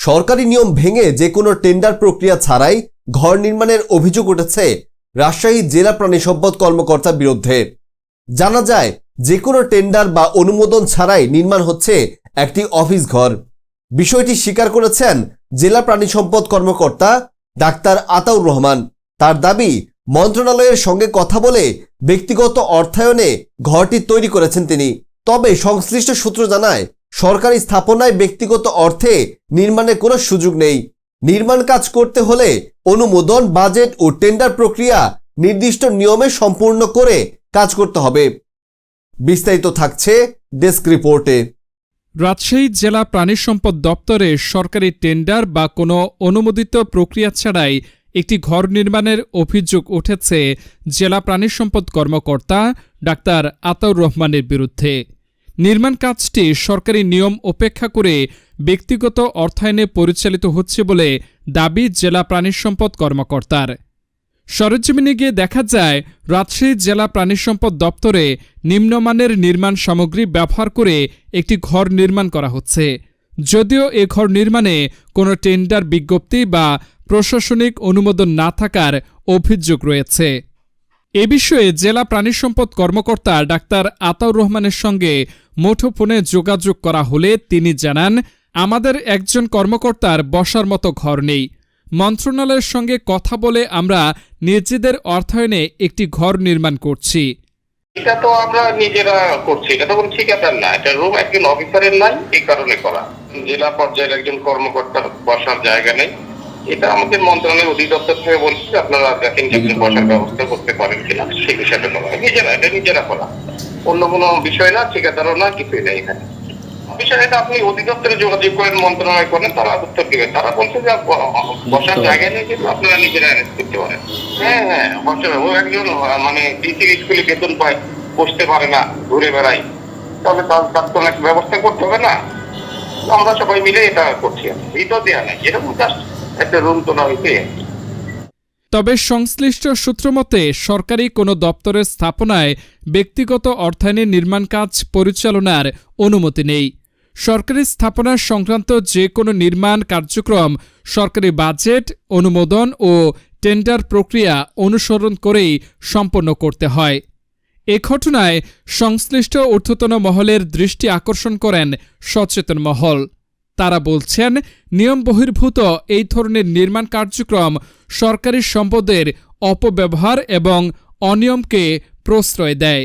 সরকারি নিয়ম ভেঙে যে কোনো টেন্ডার প্রক্রিয়া ছাড়াই ঘর নির্মাণের অভিযোগ উঠেছে রাজশাহী জেলা প্রাণী সম্পদ কর্মকর্তার বিরুদ্ধে। জানা যায়, যে কোনো টেন্ডার বা অনুমোদন ছাড়াই নির্মাণ হচ্ছে একটি অফিস ঘর। বিষয়টি স্বীকার করেছেন জেলা প্রাণী সম্পদ কর্মকর্তা ডাক্তার আতাউর রহমান। তার দাবি, মন্ত্রণালয়ের সঙ্গে কথা বলে ব্যক্তিগত অর্থায়নে ঘরটি তৈরি করেছেন তিনি। তবে সংশ্লিষ্ট সূত্র জানায়, সরকারি স্থাপনায় ব্যক্তিগত অর্থে নির্মাণের কোনো সুযোগ নেই। নির্মাণ কাজ করতে হলে অনুমোদন, বাজেট ও টেন্ডার প্রক্রিয়া নির্দিষ্ট নিয়মে সম্পূর্ণ করে কাজ করতে হবে। বিস্তারিত থাকছে ডেস্ক রিপোর্টে। রাজশাহী জেলা প্রাণী সম্পদ দপ্তরে সরকারি টেন্ডার বা কোনো অনুমোদিত প্রক্রিয়া ছাড়াই একটি ঘর নির্মাণের অভিযোগ উঠেছে জেলা প্রাণী সম্পদ কর্মকর্তা ডাক্তার আতাউর রহমানের বিরুদ্ধে। নির্মাণ কাজটি সরকারি নিয়ম উপেক্ষা করে ব্যক্তিগত অর্থায়নে পরিচালিত হচ্ছে বলে দাবি জেলা প্রাণী সম্পদ কর্মকর্তার। সরেজমিনে গিয়ে দেখা যায়, রাজশাহী জেলা প্রাণী সম্পদ দপ্তরে নিম্নমানের নির্মাণ সামগ্রী ব্যবহার করে একটি ঘর নির্মাণ করা হচ্ছে। যদিও এ ঘর নির্মাণে কোনো টেন্ডার বিজ্ঞপ্তি বা প্রশাসনিক অনুমোদন না থাকার অভিযোগ রয়েছে। এ বিষয়ে জেলা প্রাণী সম্পদ কর্মকর্তা ডাক্তার আতাউর রহমানের সঙ্গে মুঠোফোনে যোগাযোগ করা হলে তিনি জানান, আমাদের একজন কর্মকর্তার বসার মতো ঘর নেই। মন্ত্রণালয়ের সঙ্গে কথা বলে আমরা নিজেদের অর্থায়নে একটি ঘর নির্মাণ করছি। এটা তো আমরা নিজেরা করছি, এটা তো কোনো ঠিকাদার না, এটা রুম একজন অফিসারের নাই, এই কারণে করা। জেলা পর্যায়ের একজন কর্মকর্তার বসার জায়গা নেই, এটা আমাদের মন্ত্রণালয়ের অধিদপ্তর থেকে বলছি আপনারা দেখেন যে বসার ব্যবস্থা করতে পারেন কিনা, সেই বিষয়টা করা নিজেরা করা, অন্য কোনো বিষয় না, ঠিকাদারও না, কিছুই নেই এখানে। বিষয়টা আপনি অধিদপ্তরে যোগাযোগ করেন, মন্ত্রণালয় করেন, তারা উত্তর দিবেন। তারা বলছে যে বসার জায়গা নেই, কিন্তু আপনারা নিজেরা অ্যারেঞ্জ করতে পারেন। হ্যাঁ, ও একজন মানে ডিসি স্কুলে বেতন পায়, বসতে পারে না, ঘুরে বেড়ায়, তাহলে তার তো একটা ব্যবস্থা করতে হবে না। আমরা সবাই মিলে এটা করছি, ভিতর দেওয়া নেই, এরকম জাস্ট একটা রুম তোলা হয়েছে। তবে সংশ্লিষ্ট সূত্রমতে সরকারি কোনো দপ্তরের স্থাপনায় ব্যক্তিগত অর্থায়নে নির্মাণ কাজ পরিচালনার অনুমতি নেই। সরকারি স্থাপনা সংক্রান্ত যে কোনো নির্মাণ কার্যক্রম সরকারি বাজেট, অনুমোদন ও টেন্ডার প্রক্রিয়া অনুসরণ করেই সম্পন্ন করতে হয়। এ ঘটনায় সংশ্লিষ্ট ঊর্ধ্বতন মহলের দৃষ্টি আকর্ষণ করেন সচেতন মহল। তারা বলছেন, নিয়ম বহির্ভূত এই ধরনের নির্মাণ কার্যক্রম সরকারি সম্পদের অপব্যবহার এবং অনিয়মকে প্রশ্রয় দেয়।